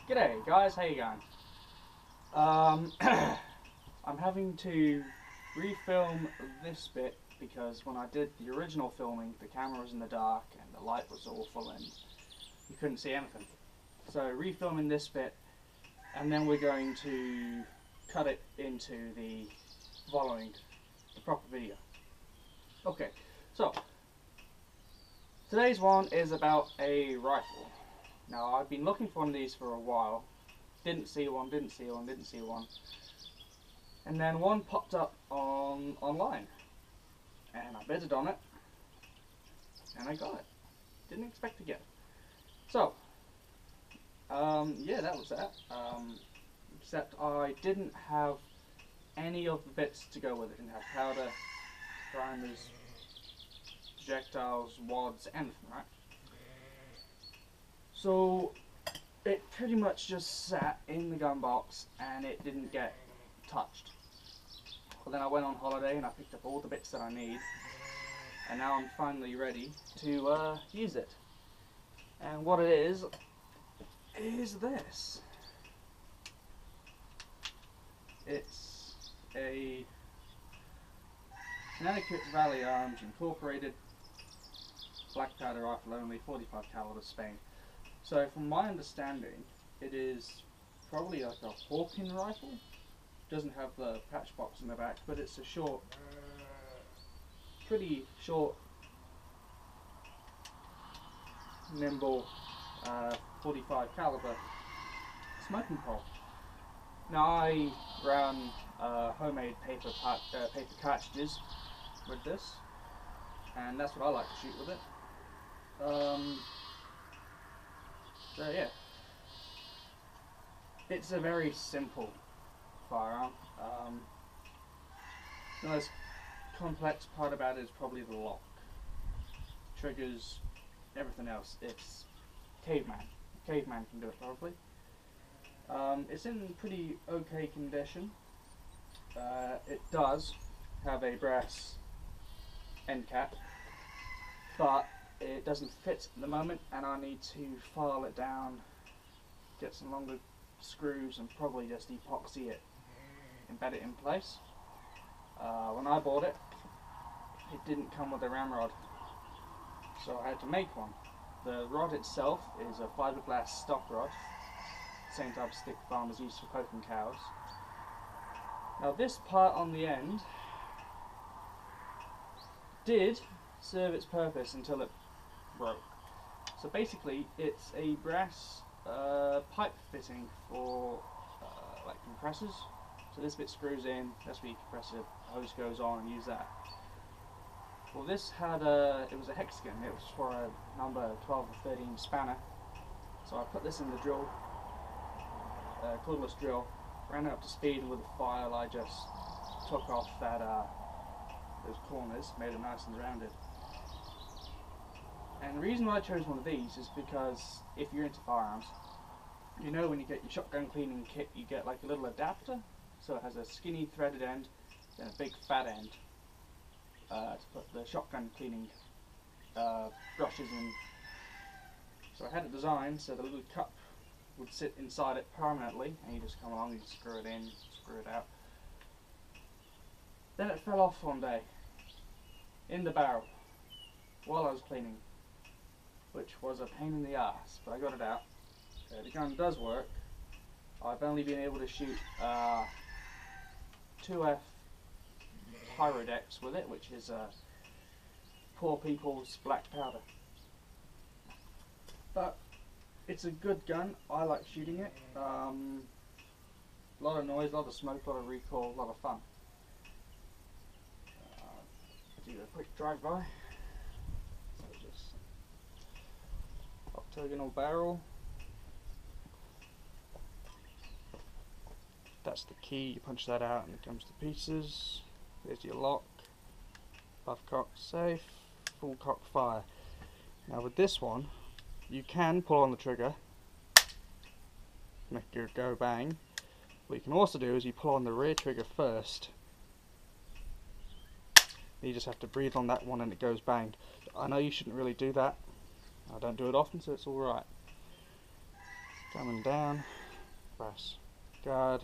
G'day guys, how you going? I'm having to refilm this bit because when I did the original filming, the camera was in the dark and the light was awful and you couldn't see anything. So refilming this bit, and then we're going to cut it into the proper video. Okay, so today's one is about a rifle. Now I've been looking for one of these for a while. Didn't see one. And then one popped up online. And I bidded on it. And I got it. Didn't expect to get it. So, yeah, that was that. Except I didn't have any of the bits to go with it. Didn't have powder, primers, projectiles, wads, anything, right? So it pretty much just sat in the gun box and it didn't get touched. Well, then I went on holiday and I picked up all the bits that I need, and now I'm finally ready to use it. And what it is this. It's a Connecticut Valley Arms Incorporated black powder rifle only, 45 caliber Spain. So from my understanding, it is probably like a Hawken rifle. Doesn't have the patch box in the back, but it's a short, pretty short, nimble 45 caliber smoking pole. Now I run homemade paper cartridges with this, and that's what I like to shoot with it. So yeah, it's a very simple firearm. The most complex part about it is probably the lock, triggers, everything else. It's caveman. Caveman can do it probably. It's in pretty okay condition. It does have a brass end cap, but it doesn't fit at the moment, and I need to file it down, get some longer screws, and probably just epoxy it, embed it in place. When I bought it, it didn't come with a ramrod, so I had to make one. The rod itself is a fiberglass stock rod, same type of stick farmers use for poking cows. Now this part on the end did serve its purpose until it broke. So basically it's a brass pipe fitting for like compressors. So this bit screws in, that's where your compressor hose goes on, and use that. Well, this had it was a hexagon. It was for a number 12 or 13 spanner. So I put this in the drill, cordless drill, ran it up to speed, and with the file I just took off those corners, made it nice and rounded. And the reason why I chose one of these is because if you're into firearms, you know when you get your shotgun cleaning kit, you get like a little adapter. So it has a skinny threaded end, then a big fat end to put the shotgun cleaning brushes in. So I had it designed so the little cup would sit inside it permanently, and you just come along, you screw it in, screw it out. Then it fell off one day in the barrel while I was cleaning, which was a pain in the ass, but I got it out. The gun does work. I've only been able to shoot 2F Pyrodex with it, which is poor people's black powder. But it's a good gun. I like shooting it. A lot of noise, a lot of smoke, a lot of recoil, a lot of fun. Do a quick drive-by. So just octagonal barrel. That's the key. You punch that out and it comes to pieces. There's your lock. Buff cock safe. Full cock fire. Now with this one, you can pull on the trigger, make it go bang. What you can also do is you pull on the rear trigger first. You just have to breathe on that one and it goes bang. I know you shouldn't really do that. I don't do it often, so it's alright. Coming down, brass guard,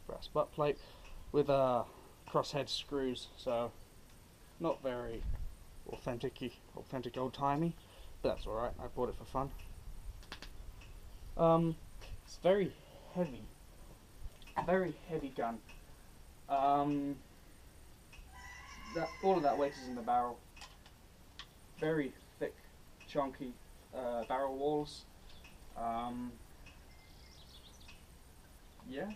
brass butt plate with crosshead screws, so not very authentic old-timey, but that's alright, I bought it for fun. It's very heavy gun. All of that weight is in the barrel. Very thick, chunky barrel walls. Yeah.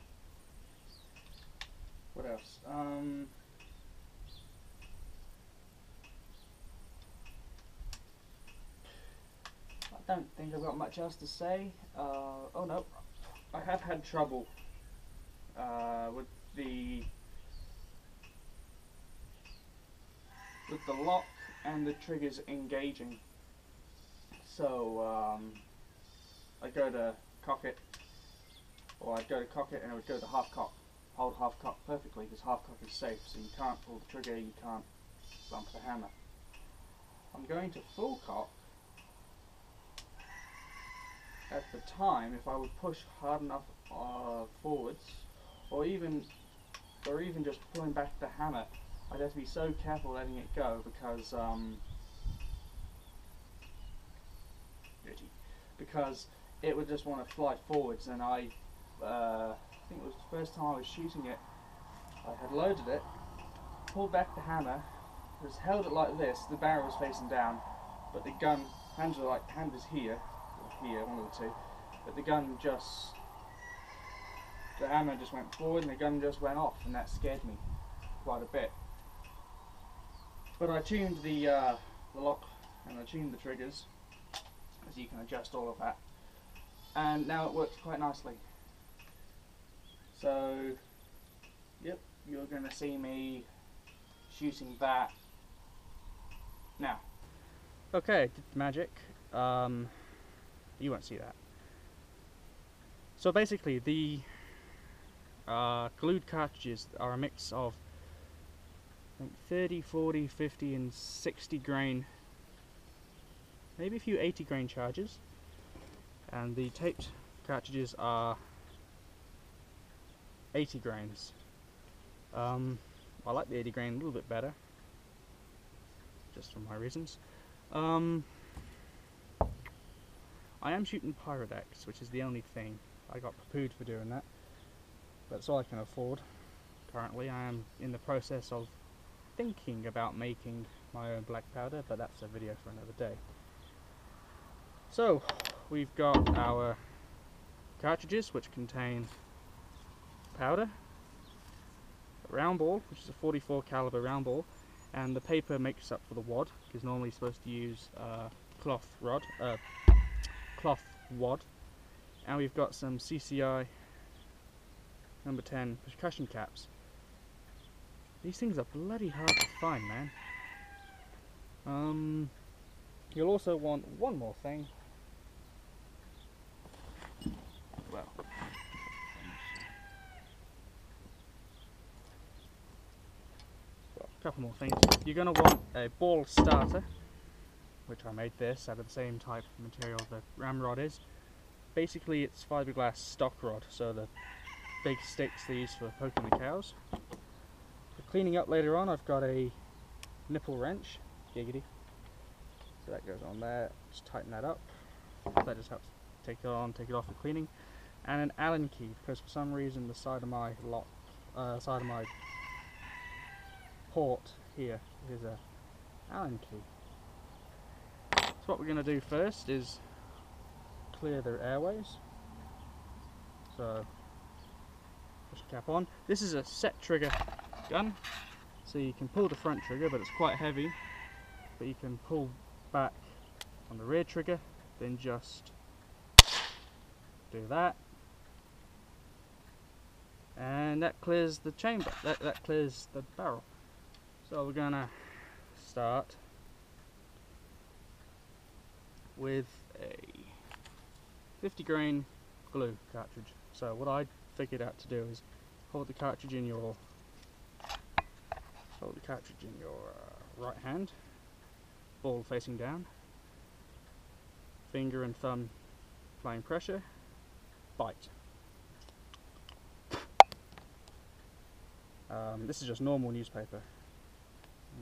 What else? I don't think I've got much else to say. Oh no, I have had trouble with the lock and the triggers engaging. So I go to cock it, or I'd go to cock it and it would go to half cock, hold half cock perfectly, because half cock is safe, so you can't pull the trigger, you can't bump the hammer. I'm going to full cock. At the time, if I would push hard enough forwards, or even just pulling back the hammer, I'd have to be so careful letting it go because it would just want to fly forwards. And I think it was the first time I was shooting it, I had loaded it, pulled back the hammer, just held it like this. The barrel was facing down, but the gun hand was here. Here, one of the two, but the hammer just went forward and the gun just went off, and that scared me quite a bit. But I tuned the lock and I tuned the triggers, as you can adjust all of that, and now it works quite nicely. So, yep, you're going to see me shooting that now. Okay, did the magic. You won't see that. So basically, the glued cartridges are a mix of, I think, 30, 40, 50 and 60 grain, maybe a few 80 grain charges, and the taped cartridges are 80 grains. I like the 80 grain a little bit better, just for my reasons. I am shooting Pyrodex, which is the only thing. I got poo-pooed for doing that, but it's all I can afford. Currently I am in the process of thinking about making my own black powder, but that's a video for another day. So we've got our cartridges, which contain powder, a round ball, which is a 44 caliber round ball, and the paper makes up for the wad, because normally you're supposed to use cloth wad, and we've got some CCI number 10 percussion caps. These things are bloody hard to find, man. You'll also want one more thing. Well, a couple more things. You're going to want a ball starter, which I made this out of the same type of material the ramrod is. Basically it's fiberglass stock rod, so the big sticks they use for poking the cows. For cleaning up later on, I've got a nipple wrench, giggity. So that goes on there, just tighten that up. That just helps take it on, take it off for cleaning. And an Allen key, because for some reason the side of my port here is a Allen key. So what we're going to do first is clear their airways. So push the cap on. This is a set trigger gun, so you can pull the front trigger, but it's quite heavy. But you can pull back on the rear trigger, then just do that, and that clears the chamber. That clears the barrel. So we're gonna start with a 50 grain glue cartridge. So what I figured out to do is hold the cartridge in your right hand, ball facing down, finger and thumb applying pressure, bite. This is just normal newspaper.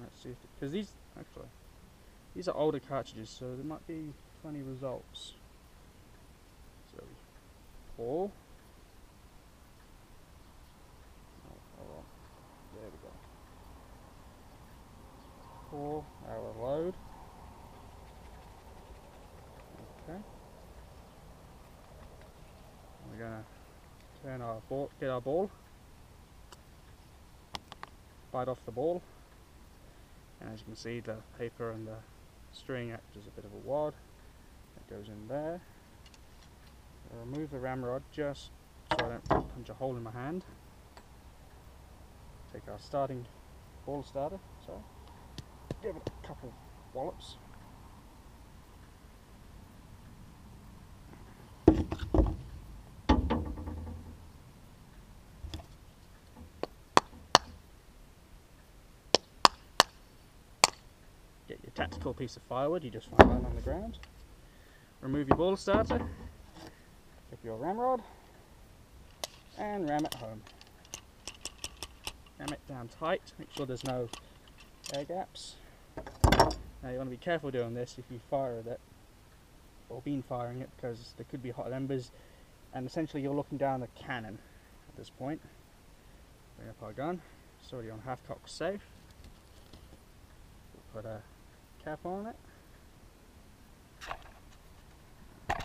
Let's see, because these are older cartridges, so there might be funny results. So we pour. Oh, hold on. There we go. Pour our load. Okay. We're gonna turn our ball, get our ball, bite off the ball, and as you can see, the paper and the string act as a bit of a wad. That goes in there. I'll remove the ramrod just so I don't punch a hole in my hand. Take our starting ball starter, so give it a couple wallops. Get your tactical piece of firewood, you just find one on the ground. Remove your ball starter, pick your ramrod, and ram it home. Ram it down tight, make sure there's no air gaps. Now you want to be careful doing this if you fire it, or been firing it, because there could be hot embers, and essentially you're looking down a cannon at this point. Bring up our gun, it's already on half cock safe. We'll put a cap on it. Okay.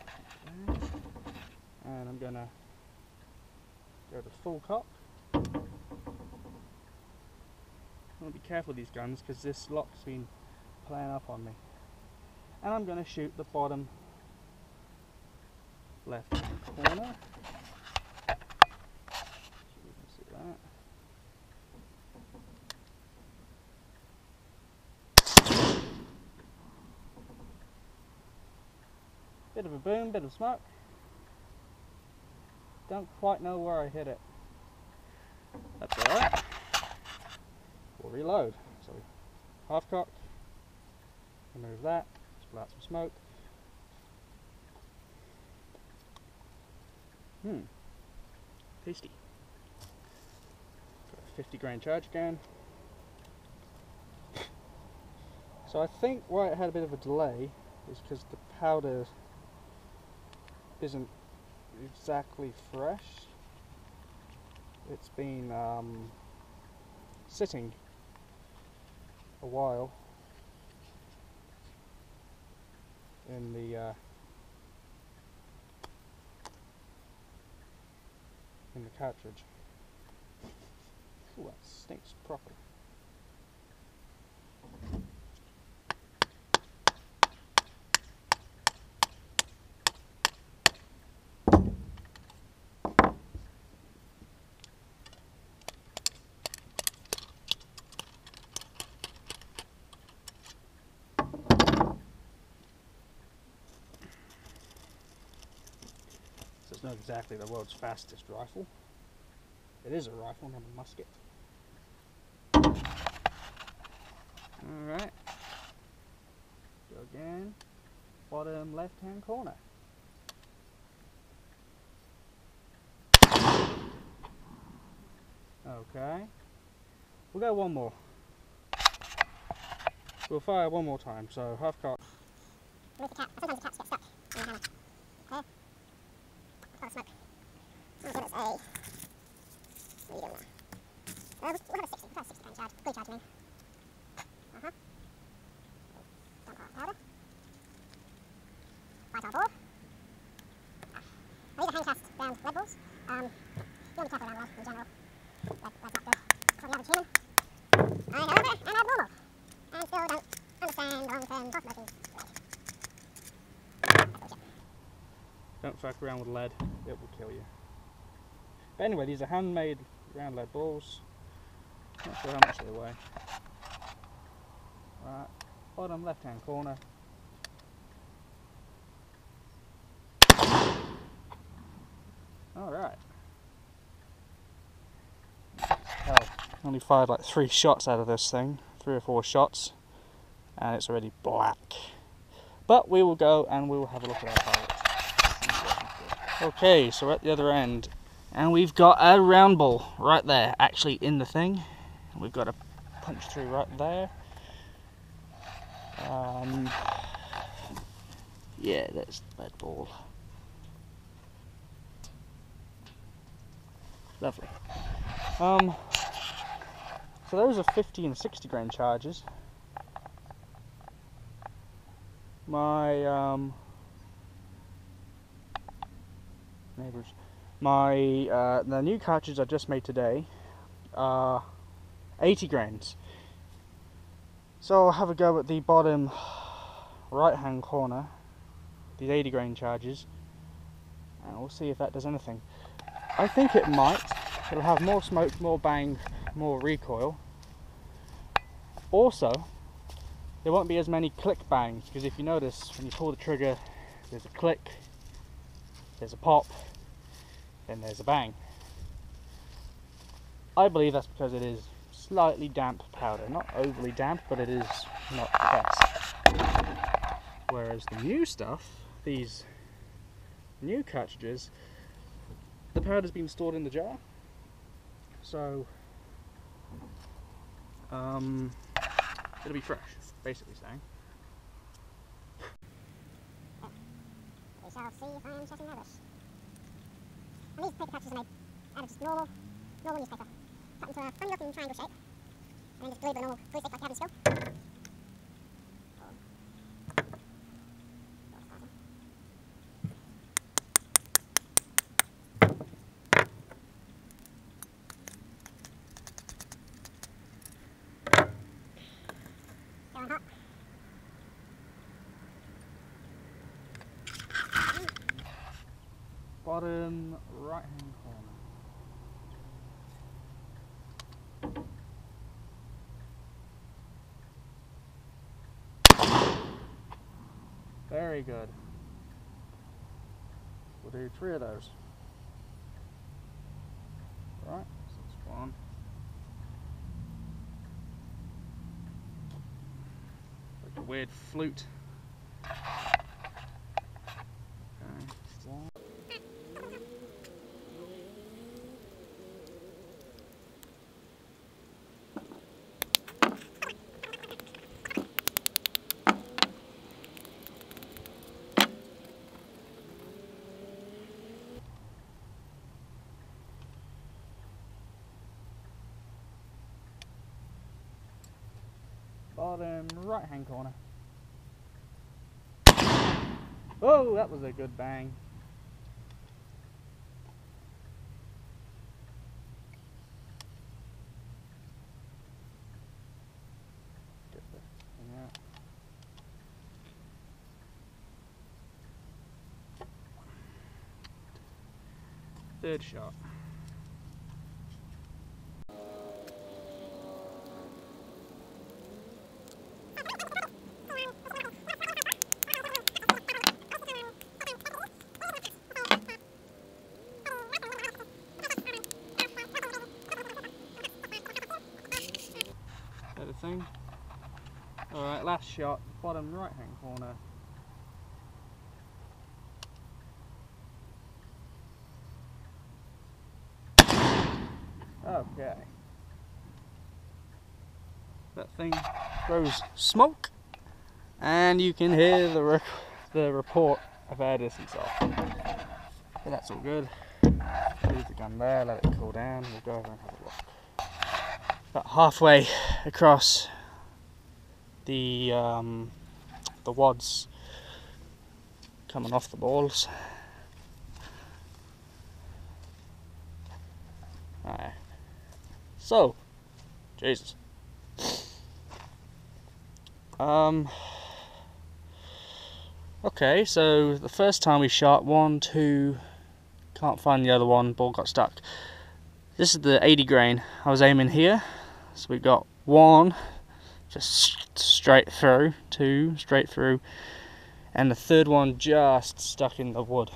And I'm gonna go to full cock. I want to be careful with these guns because this lock's been playing up on me. And I'm going to shoot the bottom left corner. So you can see that. Bit of a boom, bit of smoke. Don't quite know where I hit it. That's alright. We'll reload. So half cock, remove that, just blow out some smoke. Tasty. Got a 50 grain charge again. So I think why it had a bit of a delay is because the powder isn't exactly fresh. It's been sitting a while in the cartridge. Ooh, that stinks proper. It's not exactly the world's fastest rifle. It is a rifle, not a musket. Alright. Go again. Bottom left hand corner. Okay. We'll go one more. We'll fire one more time, so half cock. Remove the cap. Sometimes the caps get stuck in the hammer. Okay. Oh, smoke. I'll give us a medium there. We'll have a 60. We'll have a 60 grain charge. Good charge, I mean. Dump our powder. Light our ball. These are hand cast round lead balls. You want to be careful around lead in general. Lead's not good for the average human. I however am abnormal and still don't understand the long-term possibilities. Don't fuck around with lead, it will kill you. But anyway, these are handmade round lead balls. Not sure how much they weigh. Right, bottom left hand corner. Alright. Only fired like 3 shots out of this thing, 3 or 4 shots, and it's already black. But we will go and we will have a look at our pirates. Okay, so we're at the other end, and we've got a round ball right there, actually in the thing. We've got to punch through right there. Yeah, that's that ball. Lovely. So those are 50 and 60 grain charges. My neighbours, the new cartridges I just made today are 80 grains. So I'll have a go at the bottom right hand corner, these 80 grain charges, and we'll see if that does anything. I think it might. It'll have more smoke, more bang, more recoil. Also, there won't be as many click bangs, because if you notice, when you pull the trigger, there's a click, there's a pop, then there's a bang. I believe that's because it is slightly damp powder. Not overly damp, but it is not the best. Whereas the new stuff, these new cartridges, the powder's been stored in the jar. So, it'll be fresh, basically saying. We shall see if I am checking nervous. And these paper patches are made out of just normal newspaper, cut into a funny looking triangle shape, and then just glued with a normal glue stick like cabin steel. Going hot. Bottom right hand corner. Very good. We'll do 3 of those. Right, so that's one. Like a weird flute. Okay, one. Bottom right hand corner. Oh, that was a good bang. Get this thing out. Third shot. Thing. Alright, last shot, bottom right hand corner. Okay. That thing throws smoke, and you can hear the report of air distance off. But that's all good. Leave the gun there, let it cool down, we'll go over and have a look. About halfway across the wads coming off the balls. Alright. So, Jesus. Okay, so the first time we shot 1, 2, can't find the other one, ball got stuck. This is the 80 grain. I was aiming here. So we got 1 just straight through, 2 straight through, and the third one just stuck in the wood.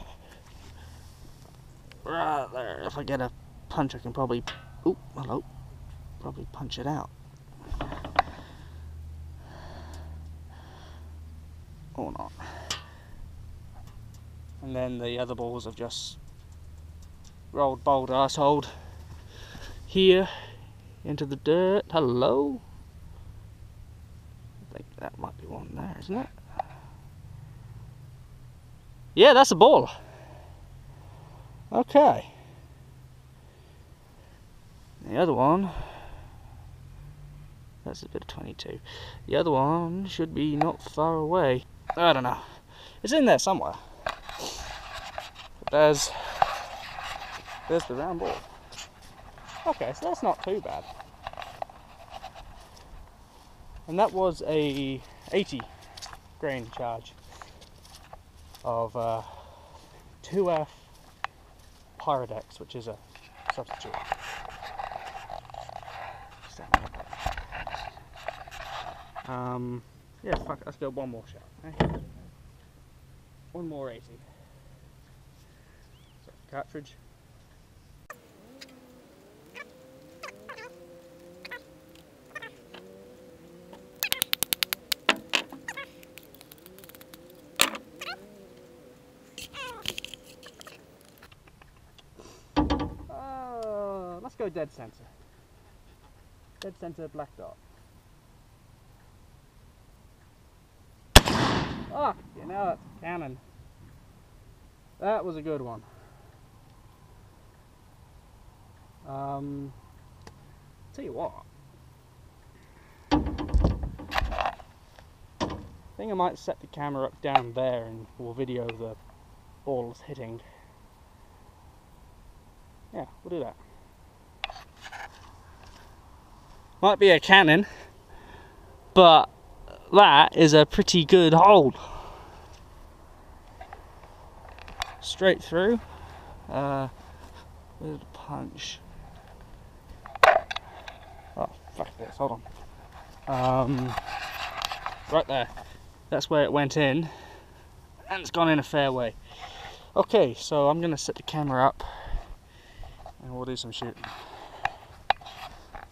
Right there. If I get a punch, I can probably, oh, hello, probably punch it out. Or not. and then the other balls have just rolled bold arsehole here into the dirt. Hello? I think that might be one there, isn't it? Yeah, that's a ball. Okay. The other one, that's a bit of 22. The other one should be not far away. I don't know. It's in there somewhere. But there's the round ball. Okay, so that's not too bad. And that was a 80 grain charge of 2F Pyrodex, which is a substitute. Yeah, fuck it, let's go one more shot. Okay? One more 80. So, cartridge. Let's go dead center. Dead center, black dot. Ah, you know it's a cannon. That was a good one. Tell you what. I think I might set the camera up down there and we'll video the balls hitting. Yeah, we'll do that. Might be a cannon, but that is a pretty good hold. Straight through. With a punch. Oh, fuck this, hold on. Right there. That's where it went in. And it's gone in a fair way. Okay, so I'm going to set the camera up and we'll do some shooting.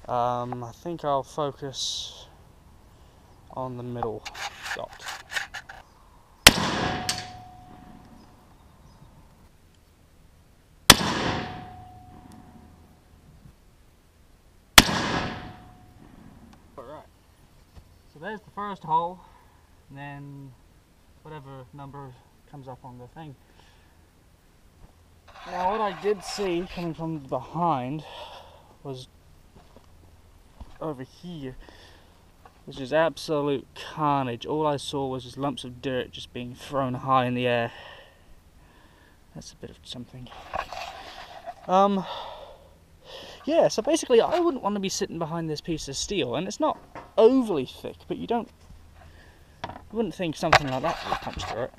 I think I'll focus on the middle dot. Alright, so there's the first hole, and then whatever number comes up on the thing. Now what I did see coming from behind was over here, which is absolute carnage. All I saw was just lumps of dirt just being thrown high in the air. That's a bit of something. Yeah, so basically I wouldn't want to be sitting behind this piece of steel, and it's not overly thick, but you wouldn't think something like that would punch through it.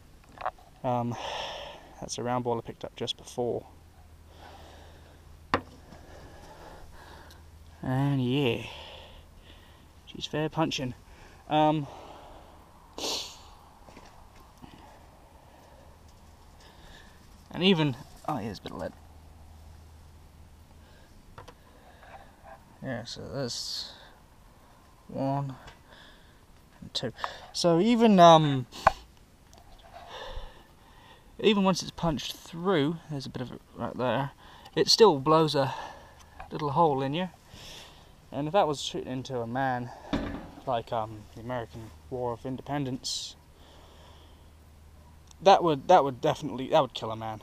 That's a round ball I picked up just before. And yeah, she's fair punching. And even, oh, here's a bit of lead. Yeah, so there's 1 and 2. So even once it's punched through, there's a bit of it right there, it still blows a little hole in you. And if that was shooting into a man, like the American War of Independence, that would kill a man.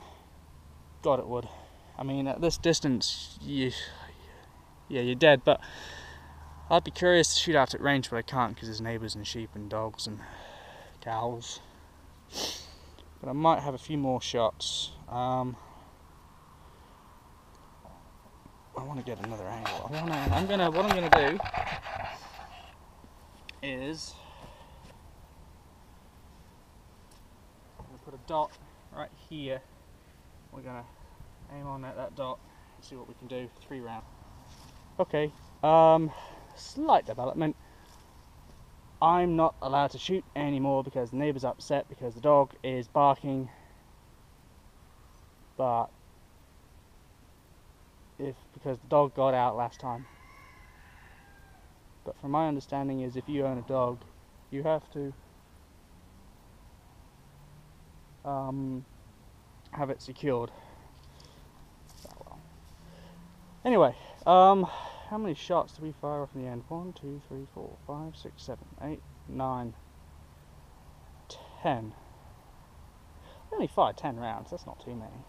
God, it would. I mean, at this distance, you're dead. But I'd be curious to shoot out at range, but I can't because there's neighbours and sheep and dogs and cows. But I might have a few more shots. I want to get another angle. What I'm gonna do is I'm gonna put a dot right here. We're gonna aim on at that dot and see what we can do. 3 rounds. Okay. Slight development. I'm not allowed to shoot anymore because the neighbour's upset because the dog is barking. But because the dog got out last time. But from my understanding is if you own a dog, you have to have it secured. Oh well. Anyway, how many shots did we fire off in the end? 1, 2, 3, 4, 5, 6, 7, 8, 9, 10. We only fired 10 rounds, that's not too many.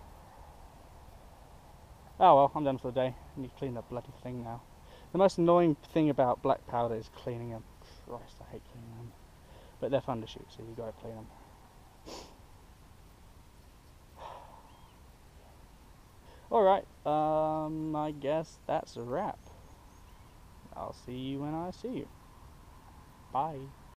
Oh well, I'm done for the day. I need to clean that bloody thing now. The most annoying thing about black powder is cleaning them. Christ, I hate cleaning them. But they're fun to shoot, so you gotta clean them. Alright, I guess that's a wrap. I'll see you when I see you. Bye.